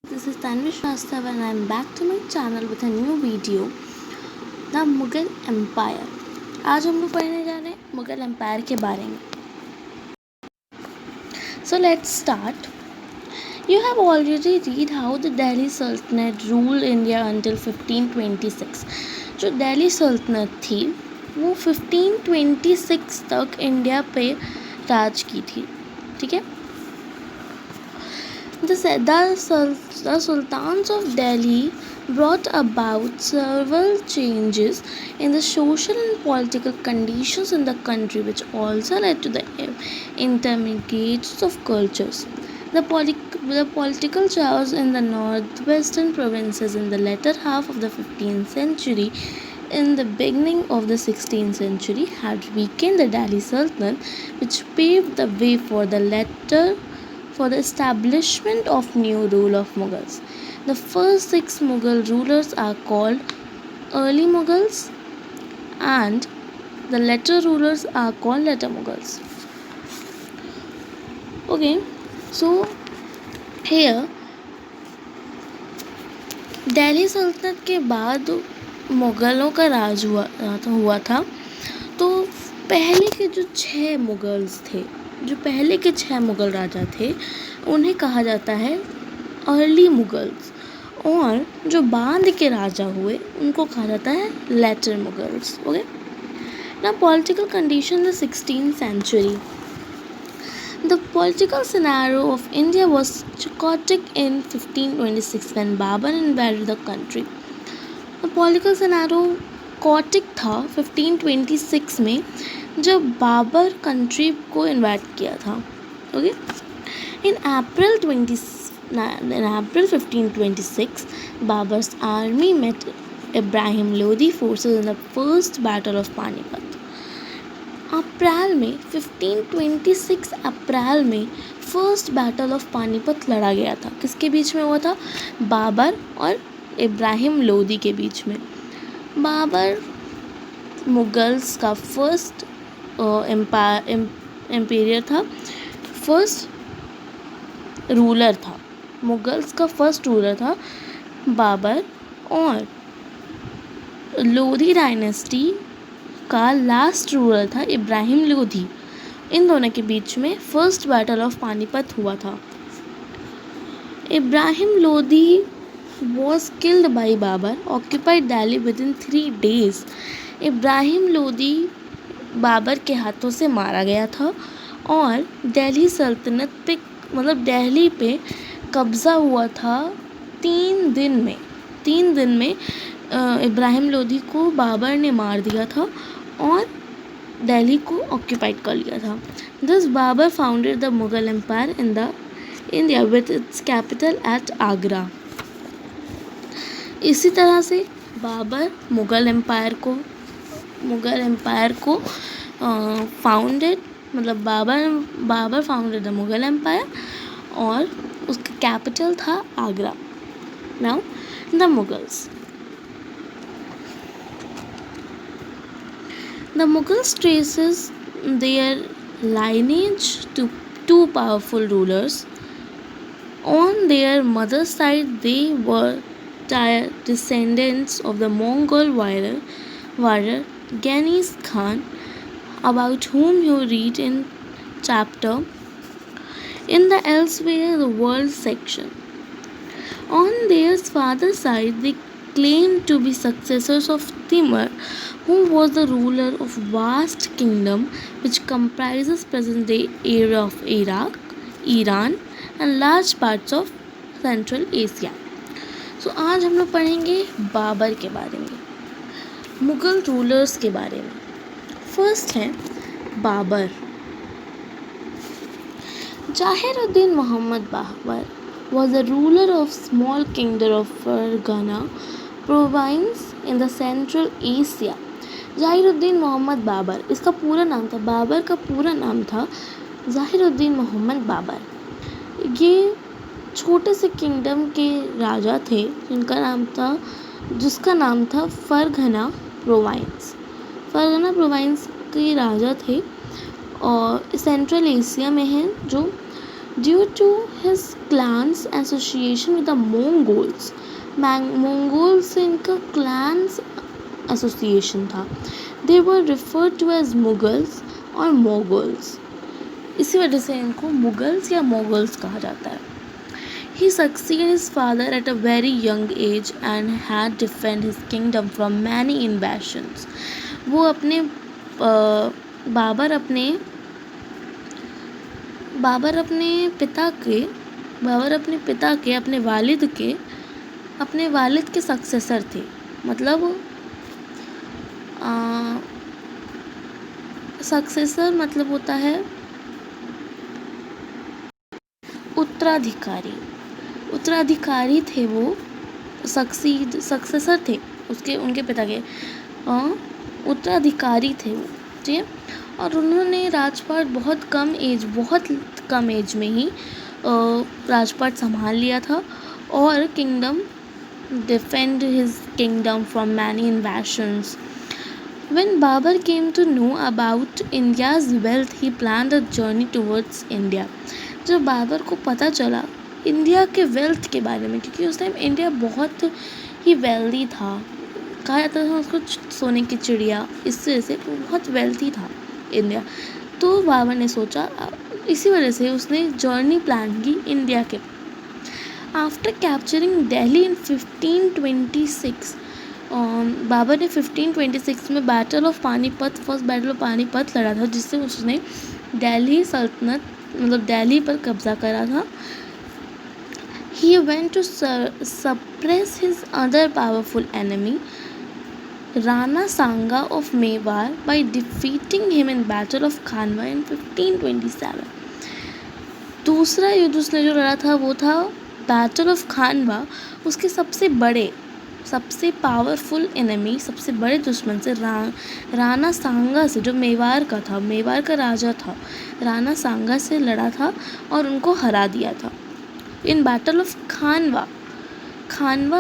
This is Tanvi Shrivastava and I am back to my channel with a new video, The Mughal Empire. आज हम लोग पढ़ने जा रहे हैं मुग़ल एम्पायर के बारे में. So let's start. You have already read how the Delhi Sultanate ruled India until 1526. जो दिल्ली सल्तनत थी वो 1526 तक इंडिया पे राज की थी. ठीक है. The Sultans of Delhi brought about several changes in the social and political conditions in the country, which also led to the intermingling of cultures. The political chaos in the northwestern provinces in the latter half of the 15th century in the beginning of the 16th century had weakened the Delhi Sultanate, which paved the way for the establishment of new rule of Mughals. The first 6 Mughal rulers are called early Mughals and the later rulers are called later Mughals. Okay, so here Delhi सल्तनत के बाद मुग़लों का राज हुआ था. तो पहले के जो 6 मुग़ल्स थे, जो पहले के 6 मुग़ल राजा थे, उन्हें कहा जाता है अर्ली मुग़ल्स, और जो बाद के राजा हुए उनको कहा जाता है later Mughals. Okay. Now political condition in the 16th century. The political scenario of India was chaotic in 1526 when Babur invaded the country. The political scenario chaotic था 1526 में जब बाबर कंट्री को इन्वाइट किया था. Okay. In April 1526, Babur's army met Ibrahim Lodi forces in the first battle of Panipat. अप्रैल में 1526 अप्रैल में first battle of Panipat लड़ा गया था. किसके बीच में हुआ था? बाबर और इब्राहिम लोदी के बीच में. बाबर मुगल्स का फर्स्ट एम्पायर था, फर्स्ट रूलर था. मुगल्स का फर्स्ट रूलर था बाबर, और लोधी डायनेस्टी का लास्ट रूलर था इब्राहिम लोधी. इन दोनों के बीच में फर्स्ट बैटल ऑफ पानीपत हुआ था. Ibrahim Lodhi was killed by Babur, occupied Delhi within 3 days. Ibrahim Lodhi Babar के हाथों से मारा गया था और दिल्ली सल्तनत पे दिल्ली पे कब्ज़ा हुआ था 3 दिन में. इब्राहिम लोधी को बाबर ने मार दिया था और दिल्ली को ऑक्यूपाइड कर लिया था. Thus Babur founded the Mughal Empire in the India with its capital at Agra. इसी तरह से बाबर मुग़ल एम्पायर को founded Babur founded the Mughal empire और उसका कैपिटल था Agra. Now the Mughals. The Mughals traces their lineage to 2 powerful rulers. On their mother's side, they were descendants of the Mongol warrior Genghis Khan, about whom you read in chapter in the Elsewhere the World section. On their father's side, they claimed to be successors of Timur, who was the ruler of vast kingdom which comprises present-day area of Iraq, Iran and large parts of Central Asia. So आज हम लोग पढ़ेंगे बाबर के बारे में, Mughal rulers के बारे में. फर्स्ट है Babar. Jahiruddin Muhammad Babur was a ruler of small kingdom of Farghana province in the Central Asia. Zahiruddin Mohammad Babar, इसका पूरा नाम था, बाबर का पूरा नाम था जाहिरुद्दीन मोहम्मद बाबर. ये छोटे से किंगडम के राजा थे जिसका नाम था फरघना प्रोविंस के राजा थे और सेंट्रल एशिया में है, जो due to his clans association with the Mongols. Mongol से इनका क्लैंस एसोसिएशन था। They were referred to as Mughals और मोगल्स, इसी वजह से इनको मुगल्स या मोगल्स कहा जाता है। He succeeded his father at a very young age and had defended his kingdom from many invasions. वो अपने बाबर अपने बाबर अपने पिता के अपने वालिद के सक्सेसर थे। मतलब सक्सेसर मतलब होता है उत्तराधिकारी थे वो, सक्सेसर थे उनके पिता के, उत्तराधिकारी थे वो, ठीक है। और उन्होंने राजपाट बहुत कम एज में ही राजपाट संभाल लिया था और defend his kingdom from many invasions. When Babur came to know about India's wealth, he planned a journey towards India. जब बाबर को पता चला इंडिया के वेल्थ के बारे में, क्योंकि उस टाइम इंडिया बहुत ही वेल्दी था, कहा जाता था उसको सोने की चिड़िया, इस वजह से बहुत वेल्थी था इंडिया। तो बाबर ने सोचा, इसी वजह से उसने जर्नी प्लान की इंडिया के। आफ्टर कैप्चरिंग दिल्ली इन 1526, बाबर ने 1526 में फर्स्ट बैटल ऑफ पानीपत लड़ा था, जिससे उसने दिल्ली सल्तनत मतलब दिल्ली पर कब्जा करा था। He went to suppress his other powerful enemy, Rana Sanga of Mewar, by defeating him in Battle of Khanwa in 1527. दूसरा युद्ध उसने जो लड़ा था वो था बैटल ऑफ खानवा। उसके सबसे पावरफुल एनिमी, सबसे बड़े दुश्मन से राणा सांगा से, जो मेवाड़ का राजा था, राणा सांगा से लड़ा था और उनको हरा दिया था। In battle of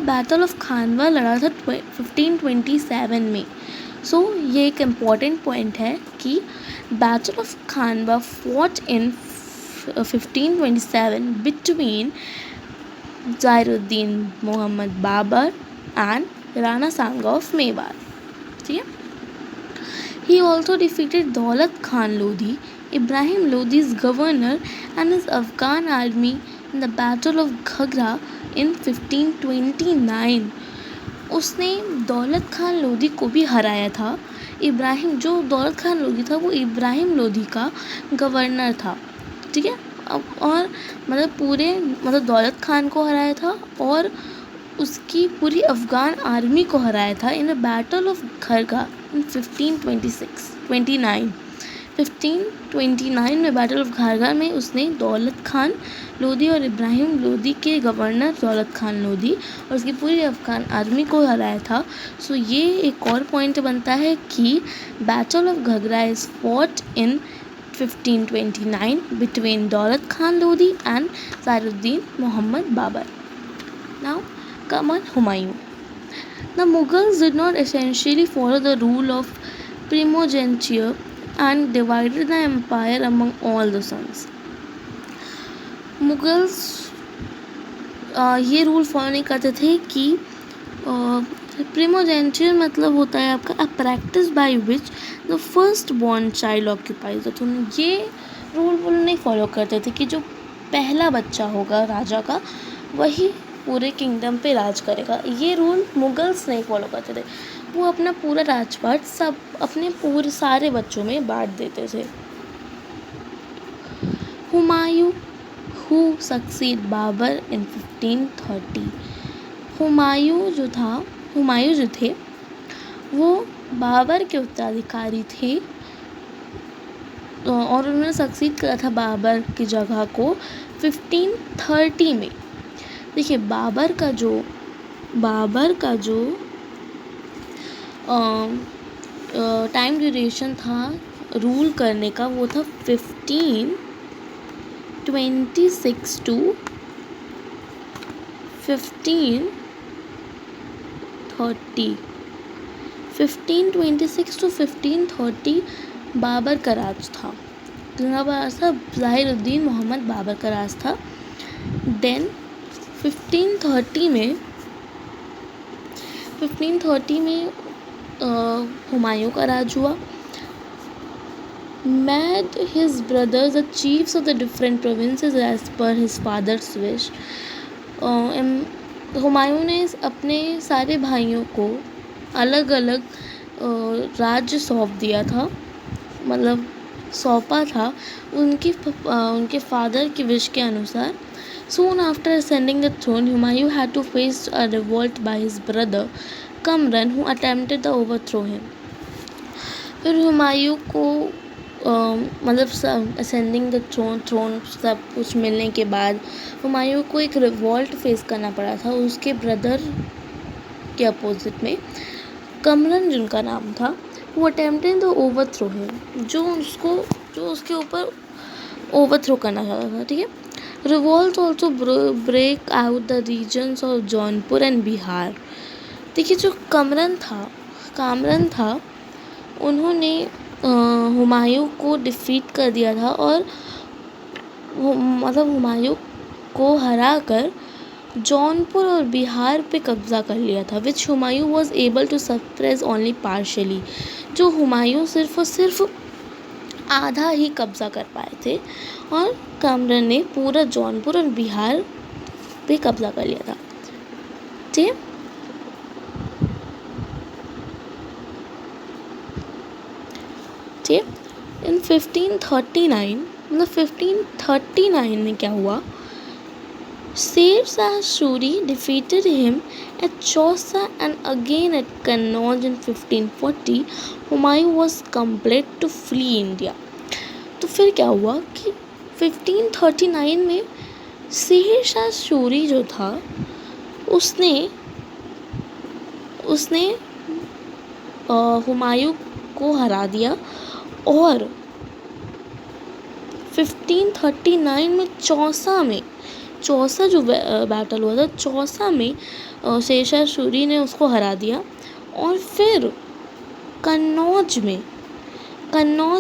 battle of Khanwa लड़ा था 1527 में। सो ये एक इम्पॉर्टेंट पॉइंट है कि battle of Khanwa fought in 1527 between Zahiruddin Mohammad Babur and Rana Sanga of Mewar, ठीक है। He also defeated Daulat Khan Lodi, Ibrahim Lodi's governor, and his Afghan army in the Battle of Ghagra in 1529. उसने दौलत खान लोधी को भी हराया था। दौलत खान लोधी था वो इब्राहिम लोधी का गवर्नर था, ठीक है। और मतलब दौलत खान को हराया था और उसकी पूरी अफ़गान आर्मी को हराया था इन अ बैटल ऑफ खरगा इन 1529 में बैटल ऑफ खरगा में उसने दौलत खान लोधी और इब्राहिम लोधी के गवर्नर दौलत खान लोधी और उसकी पूरी अफ़गान आर्मी को हराया था। सो ये एक और पॉइंट बनता है कि battle of Ghaghra is fought in 1529 between Daulat Khan Lodi and Zainuddin Muhammad Babur. Now come on Humayun. The Mughals did not essentially follow the rule of primogeniture and divided the empire among all the sons. Mughals ये rule follow नहीं करते थे कि primogeniture मतलब होता है आपका a practice by which the first born child occupies the throne. ये रूल नहीं फॉलो करते थे कि जो पहला बच्चा होगा राजा का वही पूरे किंगडम पे राज करेगा। ये रूल मुगल्स नहीं फॉलो करते थे। वो अपना पूरा राजपाट सब अपने पूरे सारे बच्चों में बांट देते थे। हुमायूं हु सक्सीड बाबर इन 1530। हुमायूं जो थे वो बाबर के उत्तराधिकारी थे और उन्होंने सक्सीड करा था बाबर की जगह को 1530 में। देखिए बाबर का जो टाइम ड्यूरेशन था रूल करने का वो था 1526 टू 1530। 1526 टू 1530 बाबर का राज था। जिनका राज था ज़ाहिरुद्दीन मोहम्मद बाबर का राज था। देन 1530 में हुमायूं का राज हुआ। Made his brothers the chiefs of the different provinces as per his father's wish. Humayun ने अपने सारे भाइयों को अलग अलग राज्य सौंप दिया था, मतलब सौंपा था उनके फादर की विश के अनुसार। Soon after ascending the throne, Humayun had to face a revolt by his brother Kamran, who attempted to overthrow him. फिर हुमायूं को मतलब असेंडिंग द थ्रोन सब कुछ मिलने के बाद हुमायूं को एक रिवॉल्ट फेस करना पड़ा था उसके ब्रदर के अपोजिट में। कमरन जिनका नाम था, वो अटेम्प्टेड टू ओवरथ्रो हिम, जो उसके ऊपर ओवरथ्रो करना चाहता था। ठीक है। Revolt also break out the regions of Jaunpur and Bihar. देखिए, जो कामरन था उन्होंने हुमायूं को डिफीट कर दिया था और मतलब हुमायूं को हराकर जौनपुर और बिहार पे कब्जा कर लिया था, which Humayun was able to suppress only partially. जो हुमायूं सिर्फ और सिर्फ आधा ही कब्जा कर पाए थे और कामरन ने पूरा जौनपुर और बिहार पे कब्जा कर लिया था। ठीक। इन 1539 में क्या हुआ, Sher Shah Suri defeated him at Chausa and again at Kannauj in 1540। Humayun was compelled to flee India. तो फिर क्या हुआ कि 1539 में शेर शाह सूरी जो था उसने हुमायूं को हरा दिया और 1539 में चौसा जो बैटल हुआ था, चौसा में शेर शाह सूरी ने उसको हरा दिया और फिर कन्नौज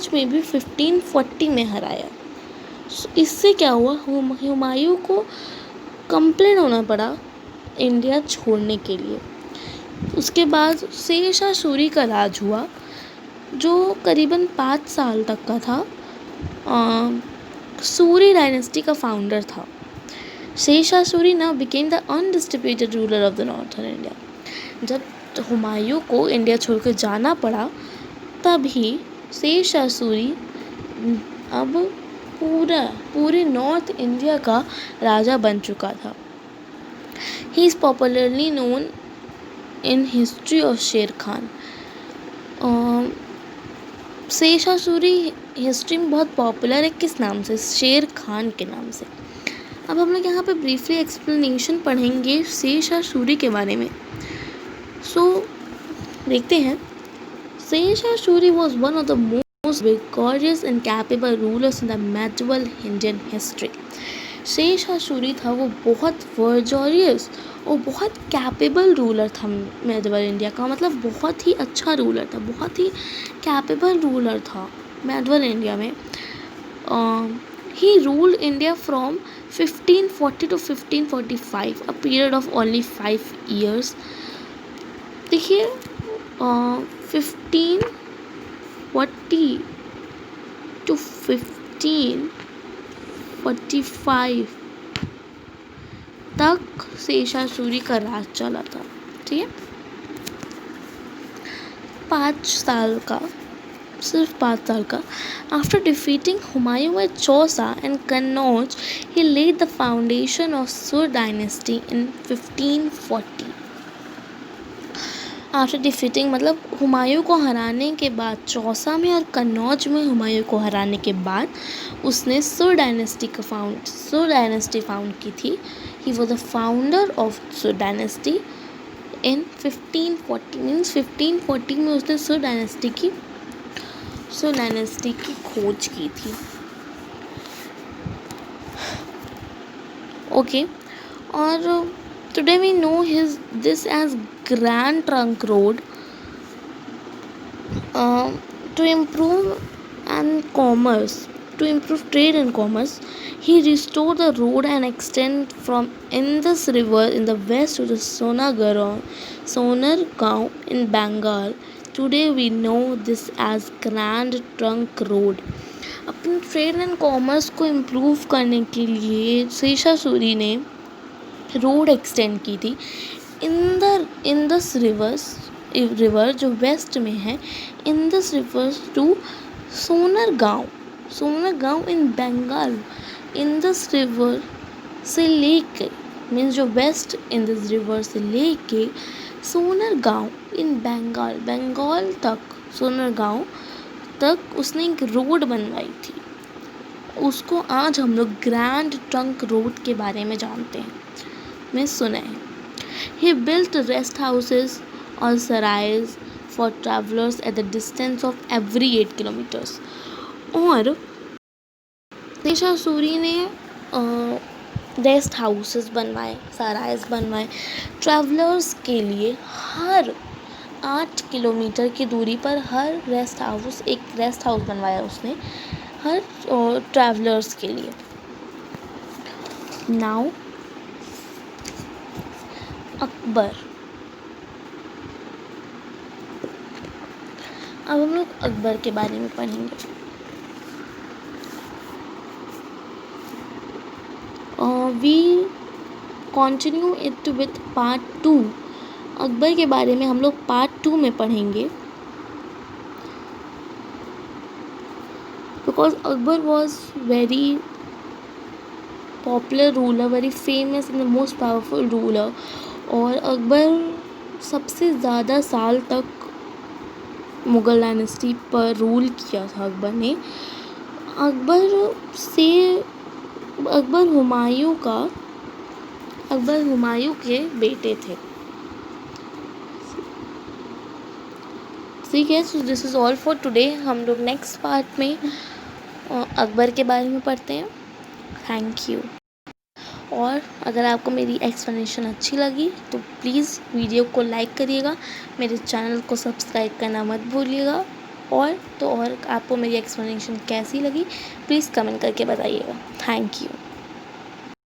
में भी 1540 में हराया। इससे क्या हुआ, हुमायूं को कंप्लेन होना पड़ा इंडिया छोड़ने के लिए। उसके बाद शेर शाह सूरी का राज हुआ जो करीबन 5 साल तक का था। सूरी डायनेस्टी का फाउंडर था। शेर Shah Suri now became the undisputed ruler of the northern India. जब हुमायूं को इंडिया छोड़कर जाना पड़ा तभी शेर शाह सूरी अब पूरे नॉर्थ इंडिया का राजा बन चुका था। He is popularly known in history of शेर खान। शेर शाह सूरी हिस्ट्री में बहुत पॉपुलर है, किस नाम से? शेर खान के नाम से। अब हम लोग यहाँ पे ब्रीफली एक्सप्लेनेशन पढ़ेंगे शेर शाह सूरी के बारे में। देखते हैं। Sher Shah Suri was one of the most vigorous and capable rulers in the medieval Indian history. Sher Shah Suri था वो बहुत वर्जोरियस और बहुत कैपेबल रूलर था मेडिवल इंडिया का, मतलब बहुत ही अच्छा रूलर था, बहुत ही कैपेबल रूलर था मेडिवल इंडिया में। He ruled India from 1540 to 1545, a period of only 5 years. देखिए 1540 to 1545 तक शेर शाह सूरी का राज चला था। ठीक है, 5 साल का, सिर्फ 5 साल का। After defeating Humayun at Chausa and Kannauj, he led the foundation of Sur dynasty in 1540। After defeating मतलब हुमायूं को हराने के बाद, चौसा में और कन्नौज में हुमायूं को हराने के बाद उसने सुर डायनेस्टी फाउंड की थी। He was the founder of Sur dynasty in 1540। Means 1540 में उसने सुर डायनेस्टी की खोज की थी। ओके, और today we know this as Grand Trunk Road to improve and commerce To improve trade and commerce, he restored the road and extended from Indus River in the west to the Sonargaon in Bengal. Today we know this as Grand Trunk Road. अपने trade and commerce को improve करने के लिए शेषासुरी ने road extend की थी Indus river जो west में है, Indus river to Sonargaon in Bengal. Indus river से लेके मीन्स जो वेस्ट इंदस रिवर से लेके सोनरगांव इन बंगाल तक, सोनरगांव तक उसने एक रोड बनवाई थी। उसको आज हम लोग ग्रैंड ट्रंक रोड के बारे में जानते हैं, में सुना है। He built rest houses or sarais for travelers at the distance of every 8 kilometers. और शेषासुरी ने रेस्ट हाउसेस बनवाए, सराइज बनवाए ट्रैवलर्स के लिए। हर 8 किलोमीटर की दूरी पर एक रेस्ट हाउस बनवाया उसने हर ट्रैवलर्स के लिए। नाउ अकबर। अब हम लोग अकबर के बारे में पढ़ेंगे। We continue it with part 2। Akbar के बारे में हम लोग पार्ट 2 में पढ़ेंगे। Because Akbar was very popular ruler, very famous and the most powerful ruler. और अकबर सबसे ज़्यादा साल तक मुग़ल डायनेस्टी पर रूल किया था अकबर ने। अकबर हुमायूं के बेटे थे। ठीक है, so this is all for today. हम लोग नेक्स्ट पार्ट में अकबर के बारे में पढ़ते हैं। Thank you. और अगर आपको मेरी एक्सप्लेनेशन अच्छी लगी तो प्लीज़ वीडियो को लाइक करिएगा, मेरे चैनल को सब्सक्राइब करना मत भूलिएगा। और आपको मेरी एक्सप्लेनेशन कैसी लगी प्लीज़ कमेंट करके बताइएगा। Thank you.